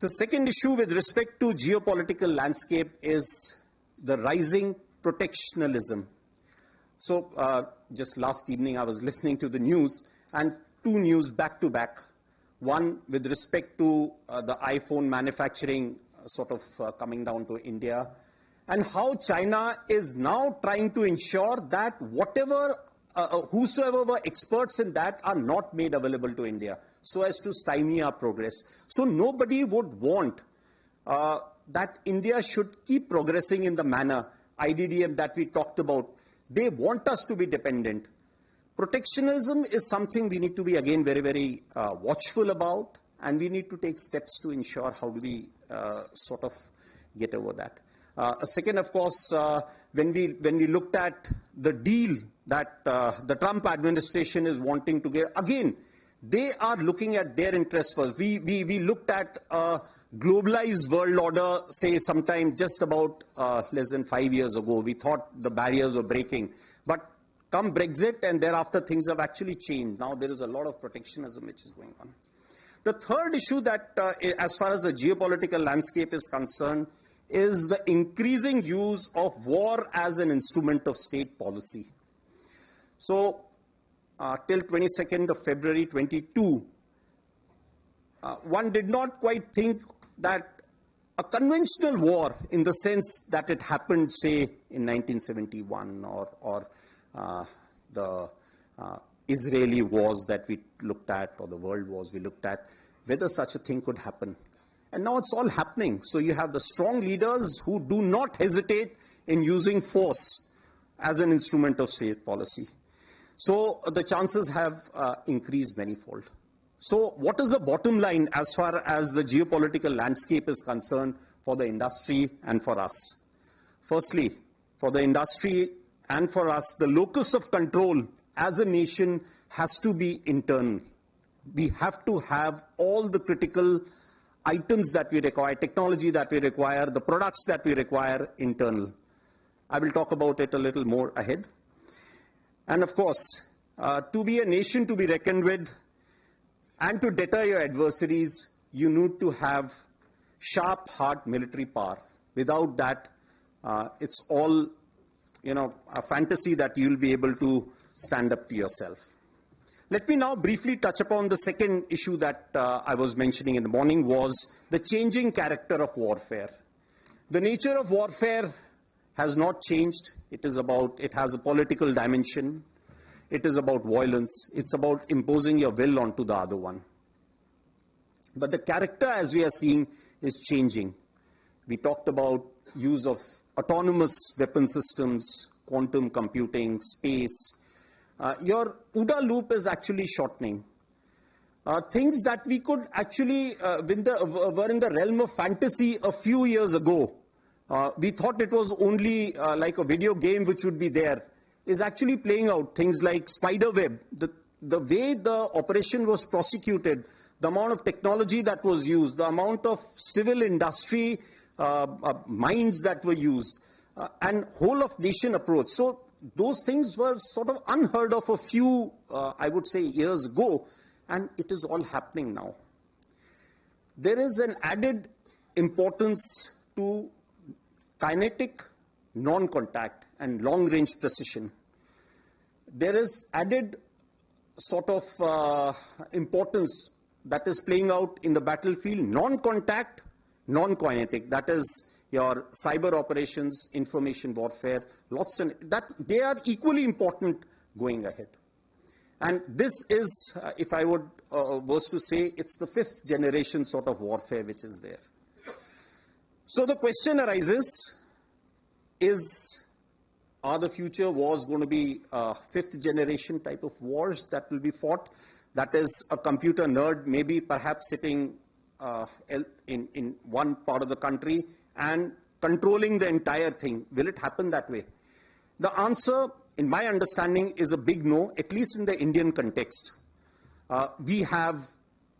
The second issue with respect to geopolitical landscape is the rising protectionism. So just last evening I was listening to the news, and two news back to back. One with respect to the iPhone manufacturing sort of coming down to India, and how China is now trying to ensure that whosoever were experts in that are not made available to India, so as to stymie our progress. So nobody would want that India should keep progressing in the manner, IDDM that we talked about. They want us to be dependent. Protectionism is something we need to be, again, very, very watchful about, and we need to take steps to ensure how do we sort of get over that. A second, of course, when we looked at the deal that the Trump administration is wanting to get, again, they are looking at their interests first. We looked at a globalized world order, say, sometime just about less than 5 years ago. We thought the barriers were breaking. But come Brexit, and thereafter things have actually changed. Now there is a lot of protectionism which is going on. The third issue that, as far as the geopolitical landscape is concerned, is the increasing use of war as an instrument of state policy. So, till 22nd of February 22, one did not quite think that a conventional war, in the sense that it happened, say, in 1971, or the Israeli wars that we looked at, or the world wars we looked at, whether such a thing could happen. And now it's all happening. So you have the strong leaders who do not hesitate in using force as an instrument of state policy. So the chances have increased manifold. So what is the bottom line as far as the geopolitical landscape is concerned for the industry and for us? Firstly, for the industry and for us, the locus of control as a nation has to be internal. We have to have all the critical items that we require, technology that we require, the products that we require internal. I will talk about it a little more ahead. And of course, to be a nation to be reckoned with and to deter your adversaries, you need to have sharp, hard military power. Without that, it's all, a fantasy that you'll be able to stand up to yourself. Let me now briefly touch upon the second issue that I was mentioning in the morning, was the changing character of warfare. The nature of warfare has not changed. It has a political dimension. It is about violence. It's about imposing your will onto the other one. But the character, as we are seeing, is changing. We talked about use of autonomous weapon systems, quantum computing, space. Your OODA loop is actually shortening. Things that we could actually, were in the realm of fantasy a few years ago, we thought it was only like a video game which would be there, is actually playing out. Things like spiderweb, the way the operation was prosecuted, the amount of technology that was used, the amount of civil industry minds that were used, and whole of nation approach. So those things were sort of unheard of a few, I would say, years ago, and it is all happening now. There is an added importance to kinetic non-contact and long-range precision. There is added sort of importance that is playing out in the battlefield, non-contact, non-kinetic. That is your cyber operations, information warfare, that they are equally important going ahead. And this is, if I was to say, it's the 5th generation sort of warfare which is there. So the question arises, are the future wars going to be 5th generation type of wars that will be fought? That is, a computer nerd maybe perhaps sitting in one part of the country and controlling the entire thing. Will it happen that way? The answer, in my understanding, is a big no, at least in the Indian context. We have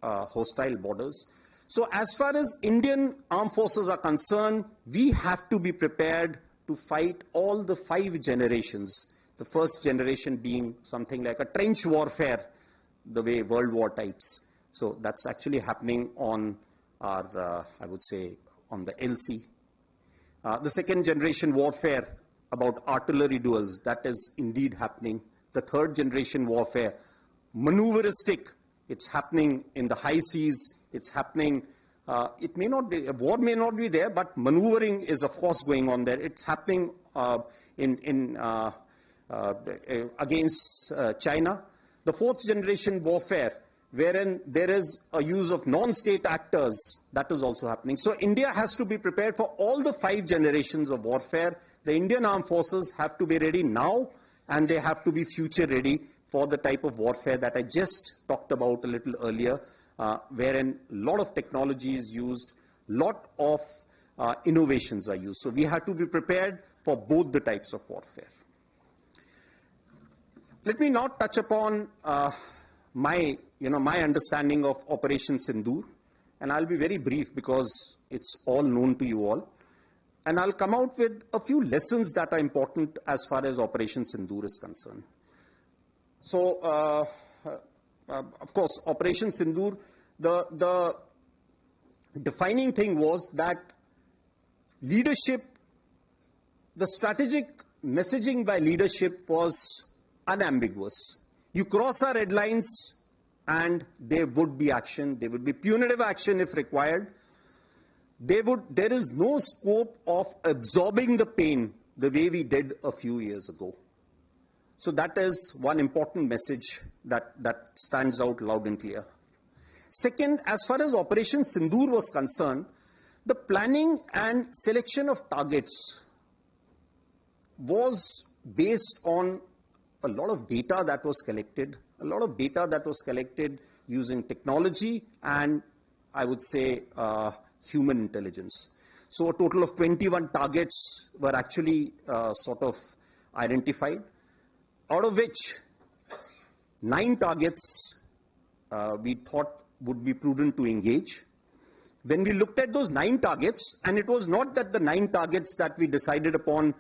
hostile borders. So as far as Indian armed forces are concerned, we have to be prepared to fight all the 5 generations. The first generation being something like a trench warfare, the way World War types. So that's actually happening on are I would say, on the LC. The second generation warfare about artillery duels, that is indeed happening. The third generation warfare, maneuveristic, it's happening in the high seas, it's happening, it may not be, war may not be there, but maneuvering is of course going on there. It's happening against China. The fourth generation warfare, wherein there is a use of non-state actors, that is also happening. So India has to be prepared for all the 5 generations of warfare. The Indian armed forces have to be ready now, and they have to be future ready for the type of warfare that I just talked about a little earlier, wherein a lot of technology is used, lot of innovations are used. So we have to be prepared for both the types of warfare. Let me now touch upon my understanding of Operation Sindoor, and I'll be very brief because it's all known to you all. And I'll come out with a few lessons that are important as far as Operation Sindoor is concerned. So, of course, Operation Sindoor, the defining thing was that leadership, the strategic messaging by leadership was unambiguous. You cross our red lines and there would be action. There would be punitive action if required. There is no scope of absorbing the pain the way we did a few years ago. So that is one important message that stands out loud and clear. Second, as far as Operation Sindoor was concerned, the planning and selection of targets was based on a lot of data that was collected, using technology and, I would say, human intelligence. So a total of 21 targets were actually sort of identified, out of which 9 targets we thought would be prudent to engage. When we looked at those 9 targets, and it was not that the 9 targets that we decided upon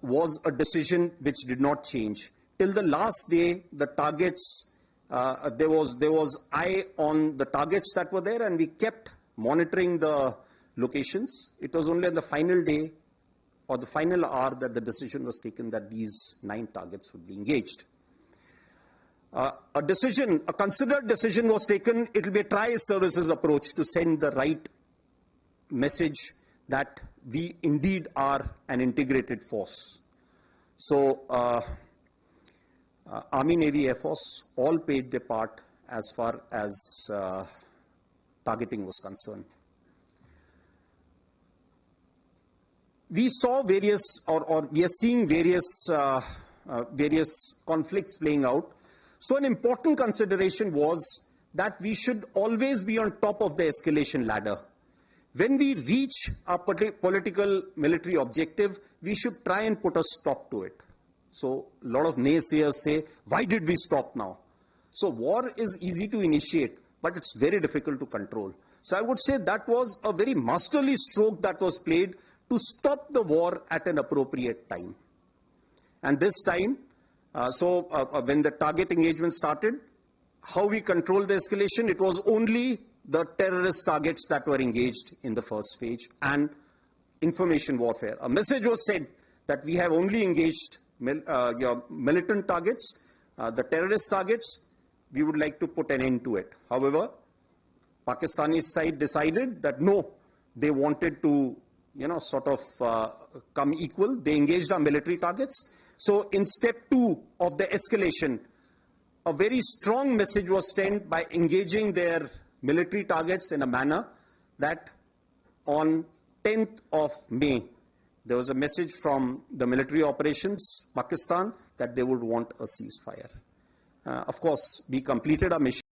was a decision which did not change. Till the last day, the targets, there was eye on the targets that were there, and we kept monitoring the locations. It was only on the final day or the final hour that the decision was taken that these 9 targets would be engaged. A considered decision was taken. It will be a tri-services approach to send the right message that we indeed are an integrated force. So, Army, Navy, Air Force all played their part as far as targeting was concerned. We saw various, or we are seeing various conflicts playing out. So an important consideration was that we should always be on top of the escalation ladder. When we reach a political military objective, we should try and put a stop to it. So a lot of naysayers say, why did we stop now? So war is easy to initiate, but it's very difficult to control. So I would say that was a very masterly stroke that was played to stop the war at an appropriate time. And this time, when the target engagement started, how we controlled the escalation, it was only the terrorist targets that were engaged in the first phase and information warfare. A message was sent that we have only engaged your militant targets, the terrorist targets, we would like to put an end to it. However, Pakistani side decided that no, they wanted to, sort of come equal. They engaged our military targets. So in step 2 of the escalation, a very strong message was sent by engaging their military targets in a manner that on 10th of May, there was a message from the military operations, Pakistan, that they would want a ceasefire. Of course, we completed our mission.